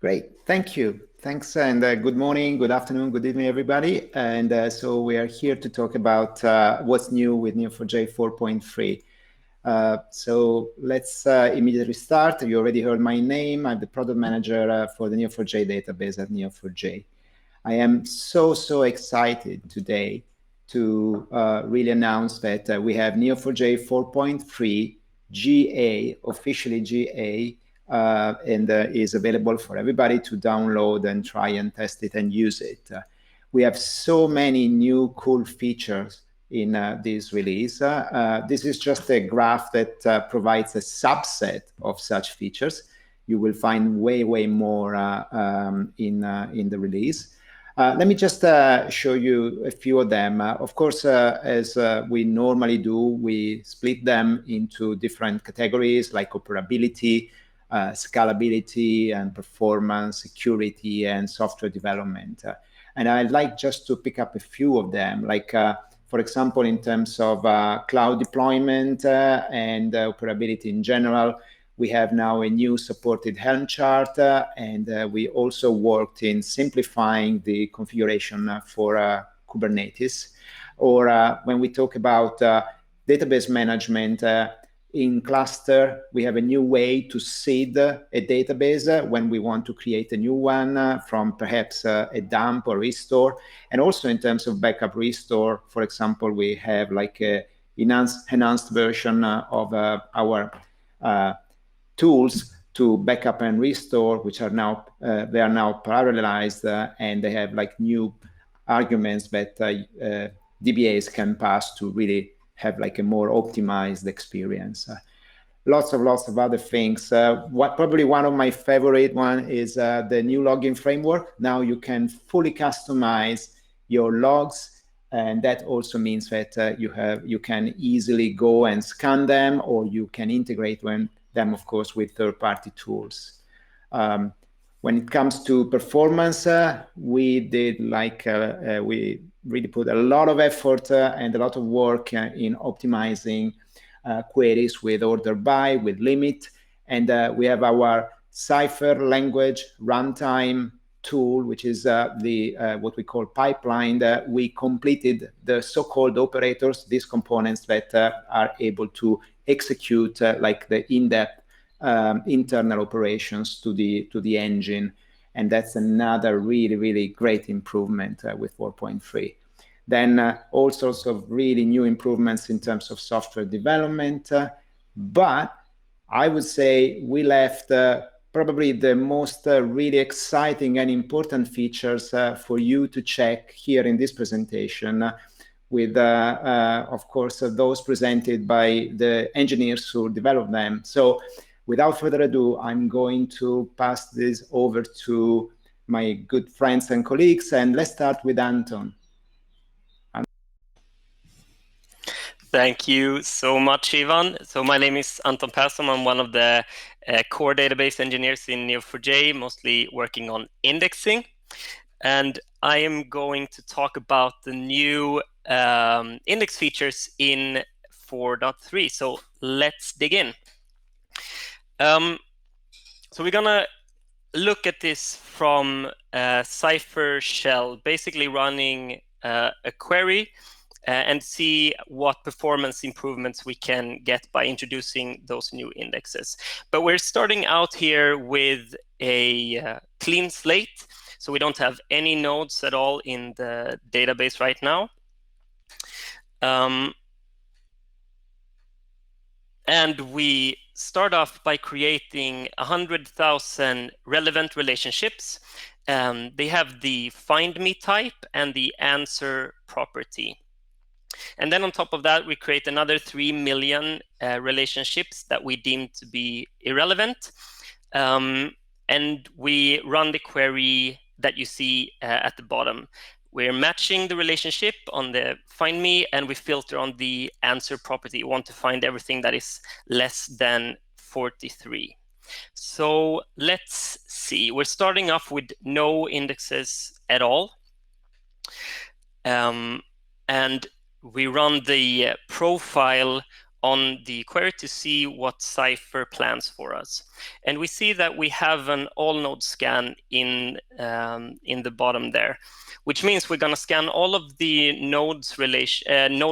Great, thank you. Thanks, and good morning, good afternoon, good evening, everybody. And so we are here to talk about what's new with Neo4j 4.3. So let's immediately start. You already heard my name. I'm the product manager for the Neo4j database at Neo4j. I am so excited today to really announce that we have Neo4j 4.3 GA, officially GA, and is available for everybody to download and try and test it and use it. We have so many new cool features in this release. This is just a graph that provides a subset of such features. You will find way more in the release. Let me just show you a few of them. Of course, as we normally do, we split them into different categories like operability, scalability, and performance, security, and software development. And I'd like just to pick up a few of them, like, for example, in terms of cloud deployment and operability in general. We have now a new supported Helm chart, and we also worked in simplifying the configuration for Kubernetes. Or when we talk about database management in cluster, we have a new way to seed a database when we want to create a new one from perhaps a dump or restore. And also in terms of backup restore, for example, we have like a enhanced version of our tools to backup and restore, which are now they are now parallelized, and they have like new arguments that DBAs can pass to really have like a more optimized experience. Lots of other things. Probably one of my favorite one is the new logging framework. Now you can fully customize your logs, and that also means that you can easily go and scan them, or you can integrate them, of course, with third-party tools. When it comes to performance, we did we really put a lot of effort and a lot of work in optimizing queries with order by, with limit, and we have our Cypher language runtime tool, which is what we call pipeline. We completed the so-called operators, these components that are able to execute like the in-depth internal operations to the engine, and that's another really great improvement with 4.3. Then all sorts of really new improvements in terms of software development, but I would say we left probably the most really exciting and important features for you to check here in this presentation, with, of course, those presented by the engineers who developed them. So without further ado, I'm going to pass this over to my good friends and colleagues, and let's start with Anton. Thank you so much, Ivan. So my name is Anton Persson. I'm one of the core database engineers in Neo4j, mostly working on indexing. And I am going to talk about the new index features in 4.3. So let's dig in. So we're going to look at this from Cypher shell, basically running a query and see what performance improvements we can get by introducing those new indexes. But we're starting out here with a clean slate, so we don't have any nodes at all in the database right now. And we start off by creating 100,000 relevant relationships. They have the find me type and the answer property. And then on top of that, we create another 3 million relationships that we deem to be irrelevant. And we run the query that you see at the bottom. We're matching the relationship on the find me, and we filter on the answer property. We want to find everything that is less than 43. So let's see. We're starting off with no indexes at all. And we run the profile on the query to see what Cypher plans for us. And we see that we have an all node scan in the bottom there, which means we're going to scan all of the node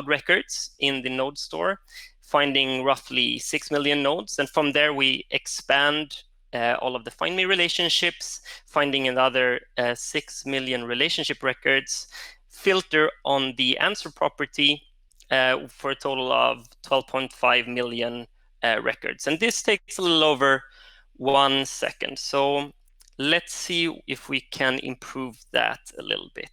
records in the node store, finding roughly 6 million nodes. And from there, we expand all of the find me relationships, finding another 6 million relationship records, filter on the answer property, for a total of 12.5 million records. And this takes a little over 1 second. So let's see if we can improve that a little bit.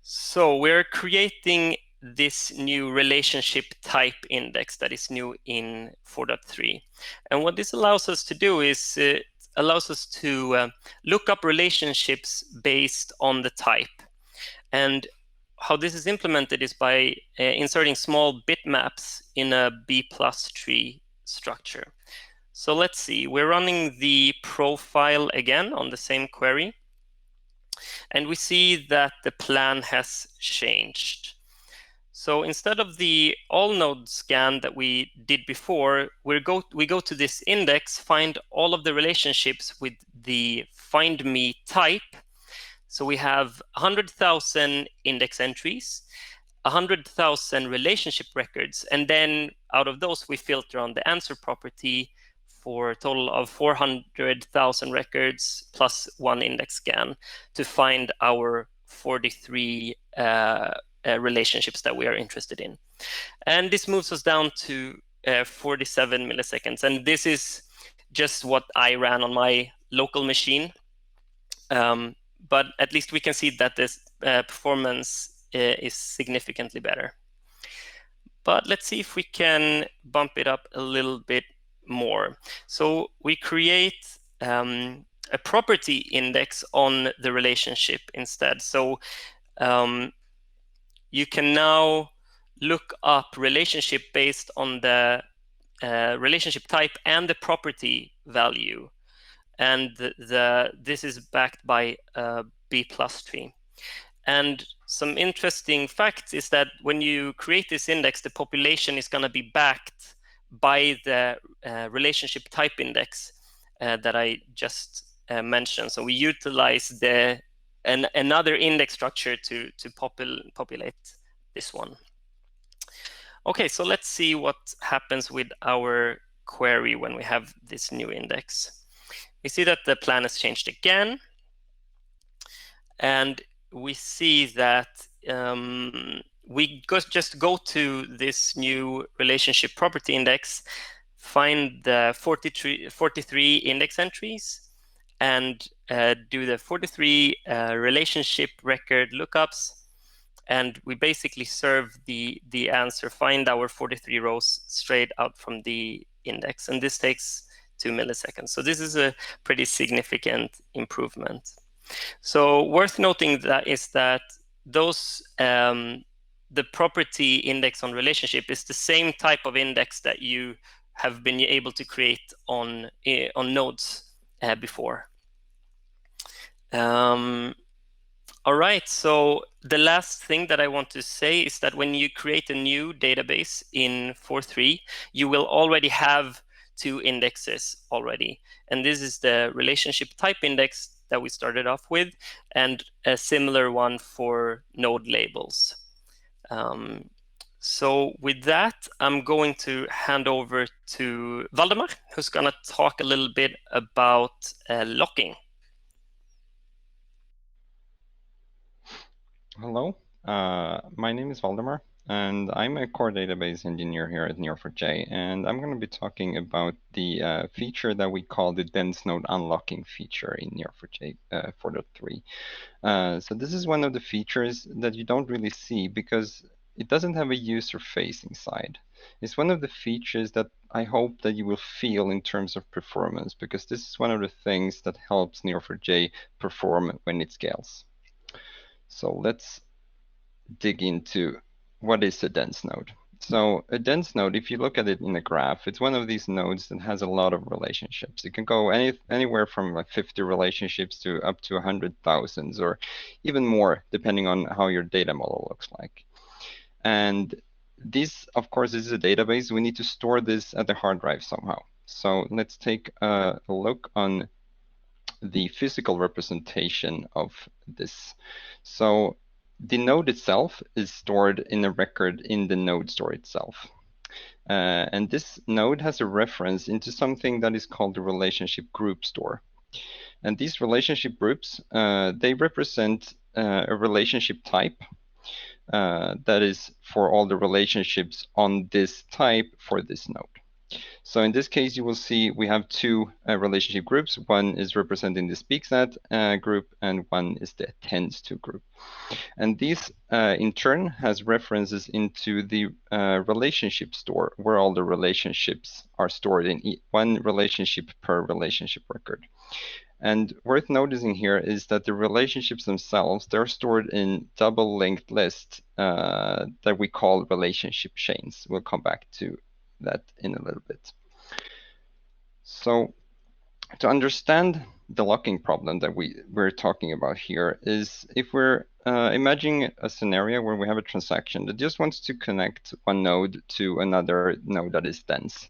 So we're creating this new relationship type index that is new in 4.3. And what this allows us to do is it allows us to look up relationships based on the type. And how this is implemented is by inserting small bitmaps in a B+ tree structure. So let's see, we're running the profile again on the same query. And we see that the plan has changed. So instead of the all node scan that we did before, we go to this index, find all of the relationships with the find me type. So we have 100,000 index entries, 100,000 relationship records, and then out of those we filter on the answer property for a total of 400,000 records plus 1 index scan to find our 43 relationships that we are interested in. And this moves us down to 47 milliseconds. And this is just what I ran on my local machine. But at least we can see that this performance is significantly better. But let's see if we can bump it up a little bit more. So we create a property index on the relationship instead. So you can now look up relationship based on the relationship type and the property value. And this is backed by a B+ tree. And some interesting facts is that when you create this index, the population is going to be backed by the relationship type index that I just mentioned. So we utilize another index structure to populate this one. Okay, so let's see what happens with our query when we have this new index. We see that the plan has changed again, and we see that we just go to this new relationship property index, find the 43 index entries, and do the 43 relationship record lookups. And we basically serve the answer, find our 43 rows straight out from the index. And this takes 2 milliseconds. So this is a pretty significant improvement. So worth noting that is that those the property index on relationship is the same type of index that you have been able to create on nodes before. All right, so the last thing that I want to say is that when you create a new database in 4.3, you will already have 2 indexes already. And this is the relationship type index that we started off with, and a similar one for node labels. So with that, I'm going to hand over to Valdemar, who's going to talk a little bit about locking. Hello, my name is Valdemar, and I'm a core database engineer here at Neo4j, and I'm going to be talking about the feature that we call the dense node unlocking feature in Neo4j 4.3. So this is one of the features that you don't really see because it doesn't have a user-facing side. It's one of the features that I hope that you will feel in terms of performance, because this is one of the things that helps Neo4j perform when it scales. So let's dig into what is a dense node. So a dense node, if you look at it in a graph, it's one of these nodes that has a lot of relationships. It can go anywhere from like 50 relationships to up to 100,000 or even more, depending on how your data model looks like. And this, of course, is a database. We need to store this at the hard drive somehow. So let's take a look on the physical representation of this. So the node itself is stored in a record in the node store itself. And this node has a reference into something that is called the relationship group store. And these relationship groups, they represent a relationship type that is for all the relationships on this type for this node. So in this case, you will see we have two relationship groups. One is representing the speaks at group, and one is the attends to group. And this, in turn, has references into the relationship store, where all the relationships are stored in one relationship per relationship record. And worth noticing here is that the relationships themselves, they're stored in double linked lists that we call relationship chains. We'll come back to that in a little bit. So to understand the locking problem that we're talking about here is if we're imagining a scenario where we have a transaction that just wants to connect one node to another node that is dense.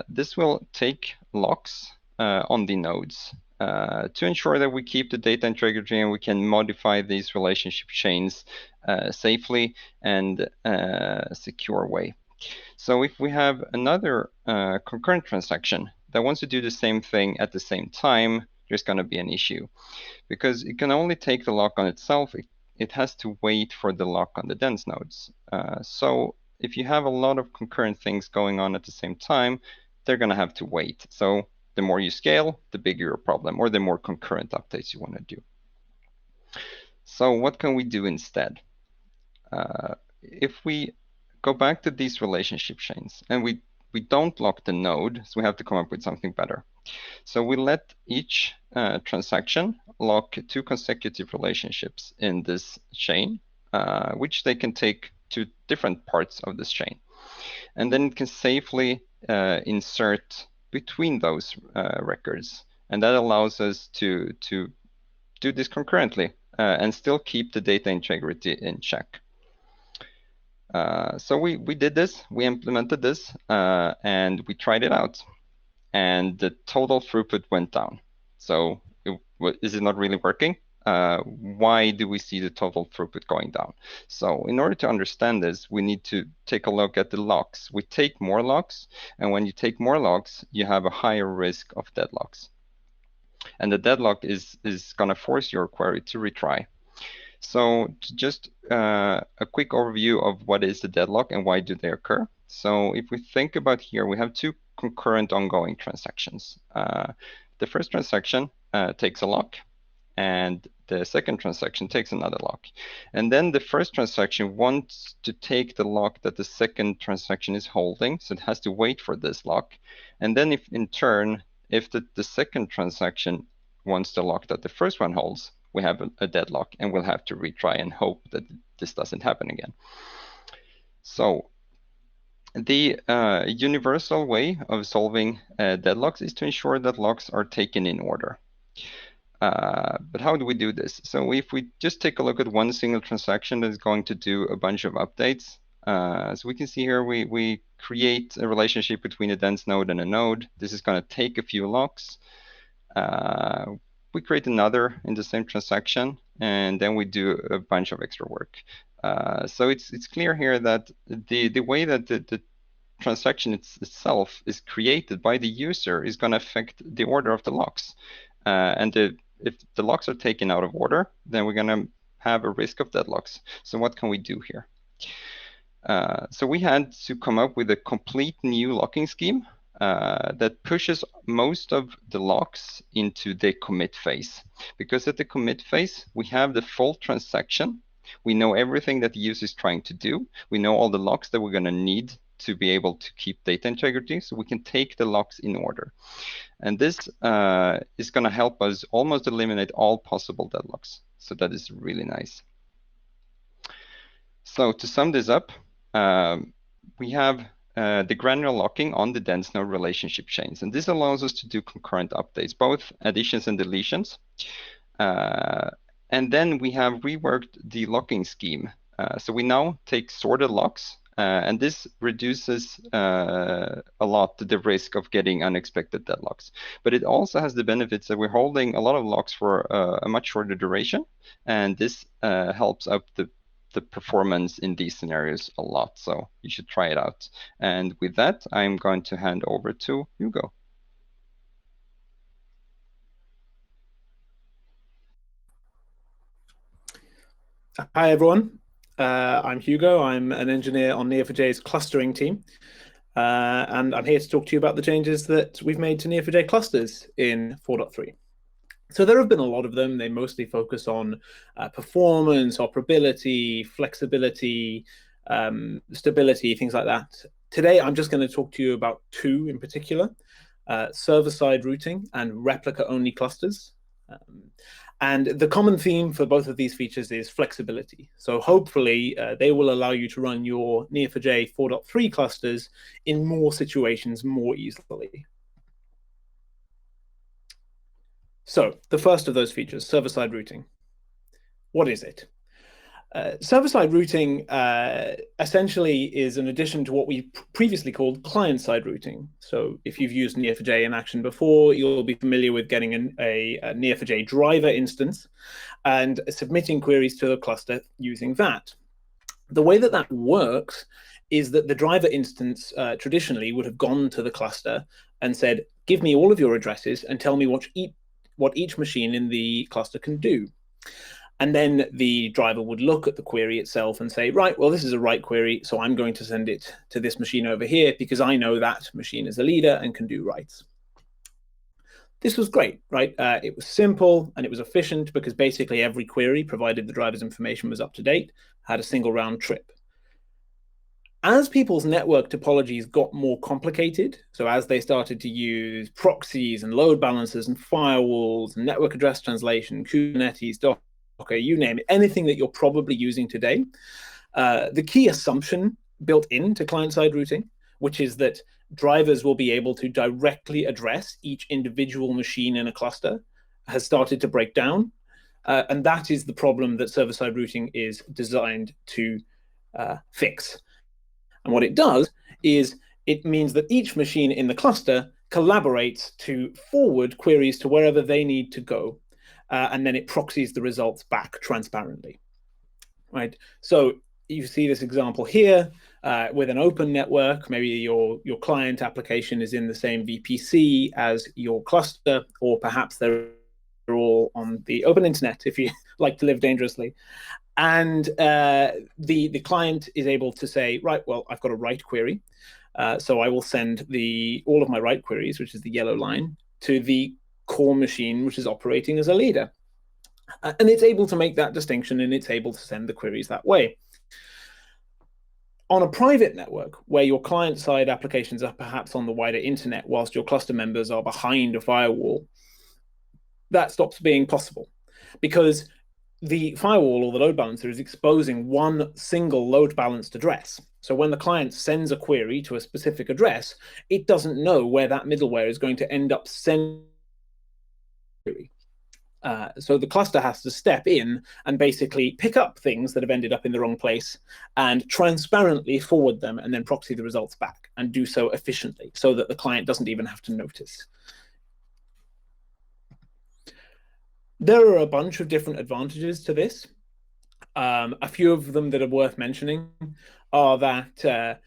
This will take locks on the nodes to ensure that we keep the data integrity and we can modify these relationship chains safely and secure way. So if we have another concurrent transaction that wants to do the same thing at the same time, there's going to be an issue because it can only take the lock on itself. It has to wait for the lock on the dense nodes. So if you have a lot of concurrent things going on at the same time, they're going to have to wait. So the more you scale, the bigger your problem, or the more concurrent updates you want to do. So what can we do instead? If we go back to these relationship chains and we don't lock the node, so we have to come up with something better. So we let each transaction lock two consecutive relationships in this chain, which they can take to different parts of this chain. And then it can safely insert between those records. And that allows us to do this concurrently and still keep the data integrity in check. So we did this, we implemented this, and we tried it out. And the total throughput went down. So is it not really working? Why do we see the total throughput going down? So in order to understand this, we need to take a look at the locks. We take more locks, and when you take more locks, you have a higher risk of deadlocks. And the deadlock is going to force your query to retry. So just a quick overview of what is the deadlock and why do they occur. So if we think about here, we have two concurrent ongoing transactions. The first transaction takes a lock, and the second transaction takes another lock. And then the first transaction wants to take the lock that the second transaction is holding, so it has to wait for this lock. And then if in turn, if the second transaction wants the lock that the first one holds, we have a deadlock, and we'll have to retry and hope that this doesn't happen again. So the universal way of solving deadlocks is to ensure that locks are taken in order. But how do we do this? So if we just take a look at one single transaction that is going to do a bunch of updates, so we can see here we create a relationship between a dense node and a node. This is going to take a few locks. We create another in the same transaction, and then we do a bunch of extra work. So it's clear here that the way that the transaction itself is created by the user is going to affect the order of the locks. And if the locks are taken out of order, then we're going to have a risk of deadlocks. So what can we do here? So we had to come up with a complete new locking scheme that pushes most of the locks into the commit phase. Because at the commit phase, we have the full transaction. We know everything that the user is trying to do. We know all the locks that we're going to need to be able to keep data integrity, so we can take the locks in order. And this is going to help us almost eliminate all possible deadlocks. So that is really nice. So to sum this up, we have the granular locking on the dense node relationship chains. And this allows us to do concurrent updates, both additions and deletions. And then we have reworked the locking scheme So we now take sorted logs, and this reduces a lot the risk of getting unexpected deadlocks. But it also has the benefits that we're holding a lot of logs for a much shorter duration, and this helps up the performance in these scenarios a lot. So you should try it out. And with that, I'm going to hand over to Hugo. Hi, everyone. I'm Hugo. I'm an engineer on Neo4j's clustering team. And I'm here to talk to you about the changes that we've made to Neo4j clusters in 4.3. So there have been a lot of them. They mostly focus on performance, operability, flexibility, stability, things like that. Today, I'm just going to talk to you about two in particular, server-side routing and replica-only clusters. And the common theme for both of these features is flexibility. So hopefully they will allow you to run your Neo4j 4.3 clusters in more situations more easily. So the first of those features, server-side routing. What is it? Server-side routing essentially is an addition to what we previously called client-side routing. So if you've used Neo4j in action before, you'll be familiar with getting a Neo4j driver instance and submitting queries to the cluster using that. The way that that works is that the driver instance traditionally would have gone to the cluster and said, give me all of your addresses and tell me what each machine in the cluster can do. And then the driver would look at the query itself and say, right, well, this is a write query, so I'm going to send it to this machine over here because I know that machine is a leader and can do writes. This was great, right? It was simple and it was efficient because basically every query, provided the driver's information was up to date, had a single round trip. As people's network topologies got more complicated, so as they started to use proxies and load balancers and firewalls and network address translation, Kubernetes, Docker, you name it, anything that you're probably using today, the key assumption built into client-side routing, which is that drivers will be able to directly address each individual machine in a cluster, has started to break down. And that is the problem that server-side routing is designed to fix. And what it does is it means that each machine in the cluster collaborates to forward queries to wherever they need to go. And then it proxies the results back transparently, right? So you see this example here with an open network. Maybe your client application is in the same VPC as your cluster, or perhaps they're all on the open internet if you like to live dangerously. And the client is able to say, right, well, I've got a write query. So I will send all of my write queries, which is the yellow line, to the core machine, which is operating as a leader. And it's able to make that distinction, and it's able to send the queries that way. On a private network, where your client-side applications are perhaps on the wider internet, whilst your cluster members are behind a firewall, that stops being possible, because the firewall or the load balancer is exposing one single load balanced address. So when the client sends a query to a specific address, it doesn't know where that middleware is going to end up sending the query. So the cluster has to step in and basically pick up things that have ended up in the wrong place and transparently forward them and then proxy the results back, and do so efficiently so that the client doesn't even have to notice. There are a bunch of different advantages to this. A few of them that are worth mentioning are that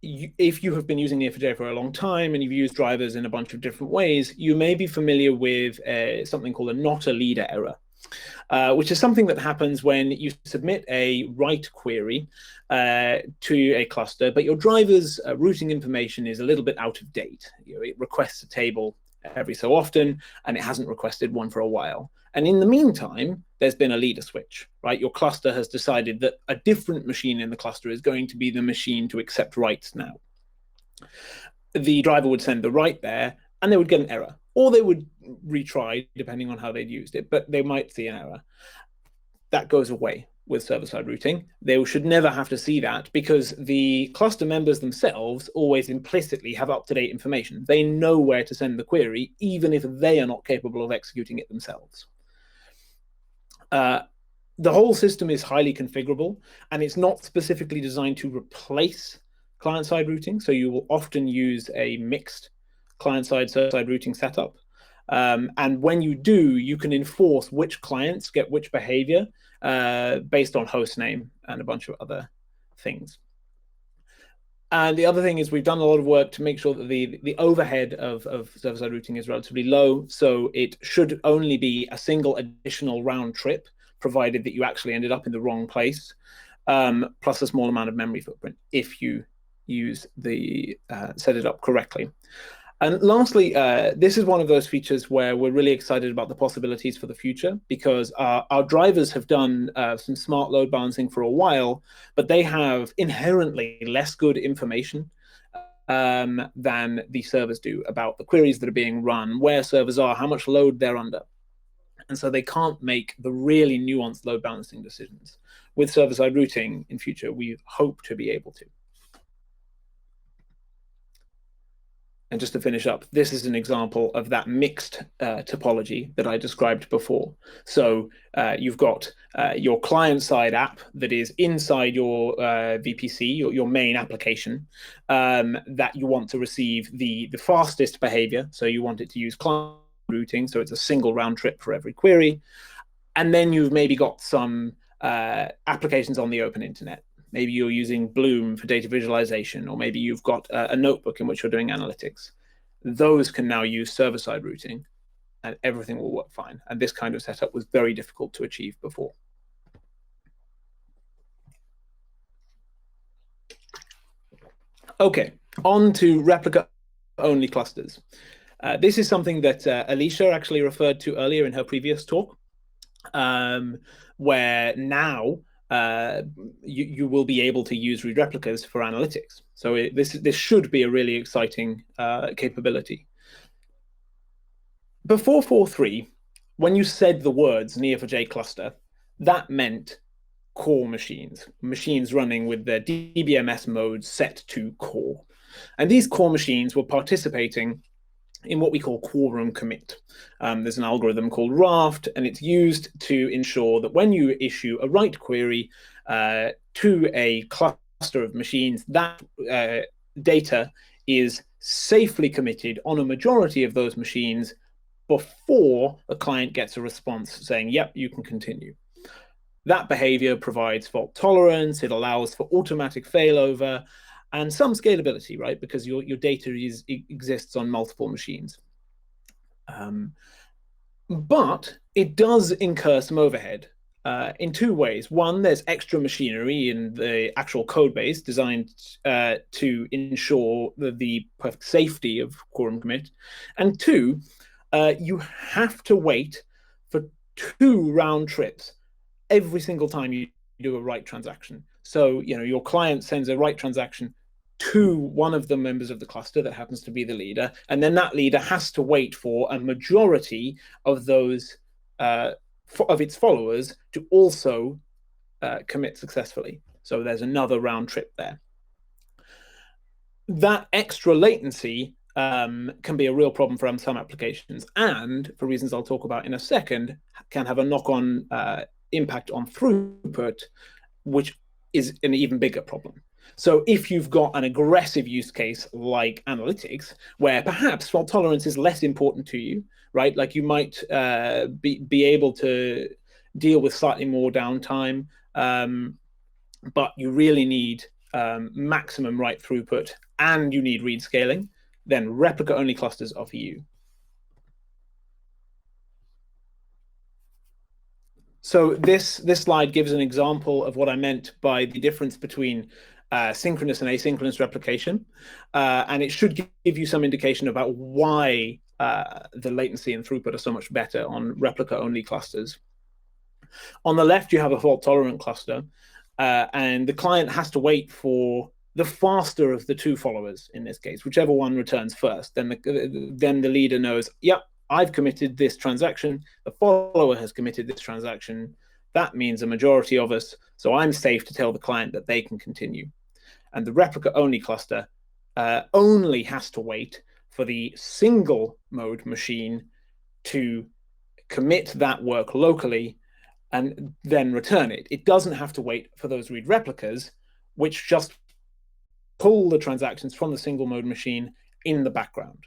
if you have been using Neo4j for a long time and you've used drivers in a bunch of different ways, you may be familiar with something called a not a leader error, which is something that happens when you submit a write query to a cluster, but your driver's routing information is a little bit out of date. It requests a table every so often, and it hasn't requested one for a while. And in the meantime, there's been a leader switch, right? Your cluster has decided that a different machine in the cluster is going to be the machine to accept writes now. The driver would send the write there, and they would get an error, or they would retry, depending on how they'd used it, but they might see an error. That goes away with server-side routing. They should never have to see that, because the cluster members themselves always implicitly have up-to-date information. They know where to send the query, even if they are not capable of executing it themselves. The whole system is highly configurable, and it's not specifically designed to replace client-side routing. So you will often use a mixed client-side, server-side routing setup. And when you do, you can enforce which clients get which behavior based on host name and a bunch of other things. And the other thing is we've done a lot of work to make sure that the overhead of server-side routing is relatively low. So it should only be a single additional round trip, provided that you actually ended up in the wrong place, plus a small amount of memory footprint if you use set it up correctly. And lastly, this is one of those features where we're really excited about the possibilities for the future, because our drivers have done some smart load balancing for a while, but they have inherently less good information than the servers do about the queries that are being run, where servers are, how much load they're under. And so they can't make the really nuanced load balancing decisions. With server-side routing in future, we hope to be able to. And just to finish up, this is an example of that mixed topology that I described before. So you've got your client-side app that is inside your VPC, your main application, that you want to receive the fastest behavior. So you want it to use client routing, so it's a single round trip for every query. And then you've maybe got some applications on the open internet. Maybe you're using Bloom for data visualization, or maybe you've got a notebook in which you're doing analytics. Those can now use server-side routing, and everything will work fine. And this kind of setup was very difficult to achieve before. Okay, on to replica-only clusters. This is something that Alicia actually referred to earlier in her previous talk, where now you will be able to use read replicas for analytics. So this should be a really exciting capability. Before 4.3, when you said the words Neo4j cluster, that meant core machines running with their DBMS mode set to core. And these core machines were participating in what we call quorum commit. There's an algorithm called Raft, and it's used to ensure that when you issue a write query to a cluster of machines, that data is safely committed on a majority of those machines before a client gets a response saying, yep, you can continue. That behavior provides fault tolerance, it allows for automatic failover, and some scalability, right? Because your data exists on multiple machines. But it does incur some overhead in two ways. One, there's extra machinery in the actual code base designed to ensure the perfect safety of quorum commit. And two, you have to wait for 2 round trips every single time you do a write transaction. So, your client sends a write transaction to one of the members of the cluster that happens to be the leader, and then that leader has to wait for a majority of those of its followers to also commit successfully. So there's another round trip there. That extra latency can be a real problem for some applications, and for reasons I'll talk about in a second, can have a knock-on impact on throughput, which is an even bigger problem. So if you've got an aggressive use case like analytics, where perhaps fault tolerance is less important to you, right? Like you might be able to deal with slightly more downtime, but you really need maximum write throughput and you need read scaling, then replica-only clusters are for you. So this slide gives an example of what I meant by the difference between synchronous and asynchronous replication. And it should give you some indication about why the latency and throughput are so much better on replica-only clusters. On the left, you have a fault-tolerant cluster, and the client has to wait for the faster of the 2 followers, in this case, whichever one returns first. Then the leader knows, yep, I've committed this transaction, the follower has committed this transaction. That means a majority of us, so I'm safe to tell the client that they can continue. And the replica-only cluster only has to wait for the single mode machine to commit that work locally and then return it. It doesn't have to wait for those read replicas, which just pull the transactions from the single mode machine in the background,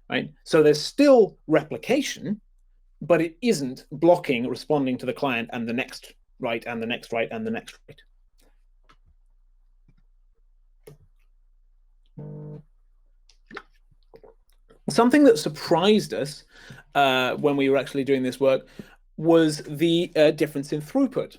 right? So there's still replication, but it isn't blocking responding to the client and the next write and the next write and the next write. Something that surprised us when we were actually doing this work was the difference in throughput.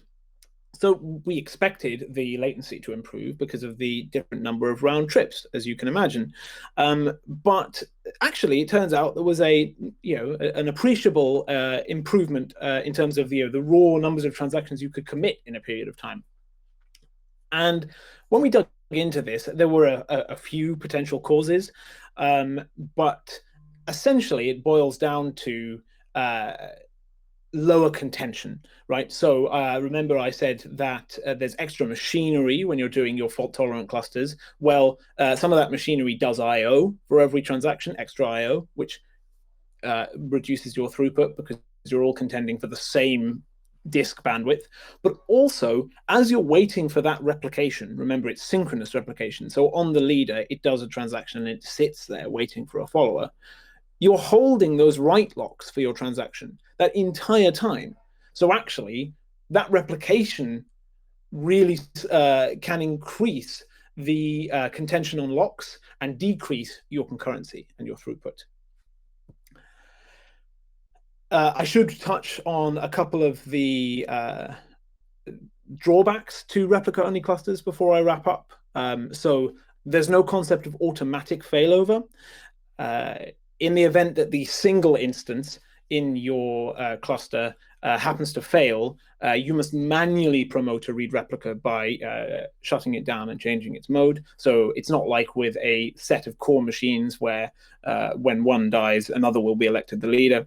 So we expected the latency to improve because of the different number of round trips, as you can imagine. But actually, it turns out there was an appreciable improvement in terms of the raw numbers of transactions you could commit in a period of time. And when we dug into this, there were a few potential causes, but essentially it boils down to lower contention, right? So remember I said that there's extra machinery when you're doing your fault-tolerant clusters. Well, some of that machinery does I/O for every transaction, extra I/O, which reduces your throughput because you're all contending for the same disk bandwidth. But also, as you're waiting for that replication, remember it's synchronous replication. So on the leader, it does a transaction and it sits there waiting for a follower. You're holding those write locks for your transaction that entire time. So actually, that replication really can increase the contention on locks and decrease your concurrency and your throughput. I should touch on a couple of the drawbacks to replica-only clusters before I wrap up. So there's no concept of automatic failover. In the event that the single instance in your cluster happens to fail, you must manually promote a read replica by shutting it down and changing its mode. So it's not like with a set of core machines where when one dies, another will be elected the leader.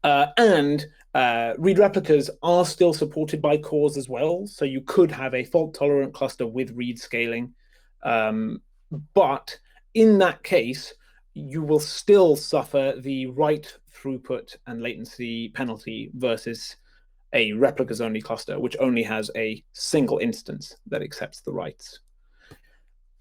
And read replicas are still supported by cores as well. So you could have a fault-tolerant cluster with read scaling. But in that case, you will still suffer the write throughput and latency penalty versus a replicas-only cluster, which only has a single instance that accepts the writes.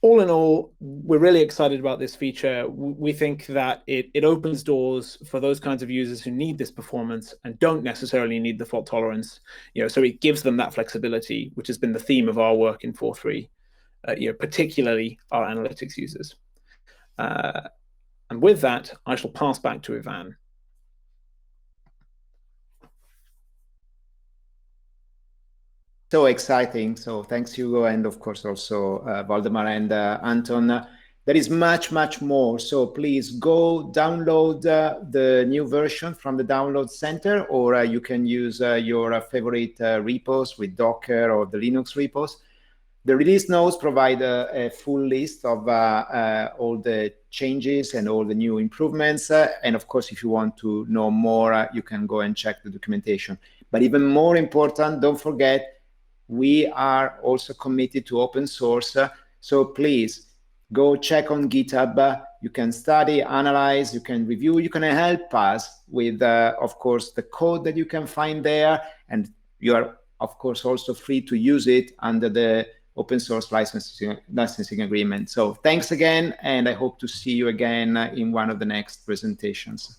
All in all, we're really excited about this feature. We think that it opens doors for those kinds of users who need this performance and don't necessarily need the fault tolerance. So it gives them that flexibility, which has been the theme of our work in 4.3, particularly our analytics users. And with that, I shall pass back to Ivan. So exciting. So thanks, Hugo, and of course also Valdemar and Anton. There is much, much more. So please go download the new version from the download center, or you can use your favorite repos with Docker or the Linux repos. The release notes provide a full list of all the changes and all the new improvements. And of course, if you want to know more, you can go and check the documentation. But even more important, don't forget, we are also committed to open source. So please go check on GitHub. You can study, analyze, you can review, you can help us with, of course, the code that you can find there. And you are, of course, also free to use it under the open source licensing agreement. So thanks again, and I hope to see you again in one of the next presentations.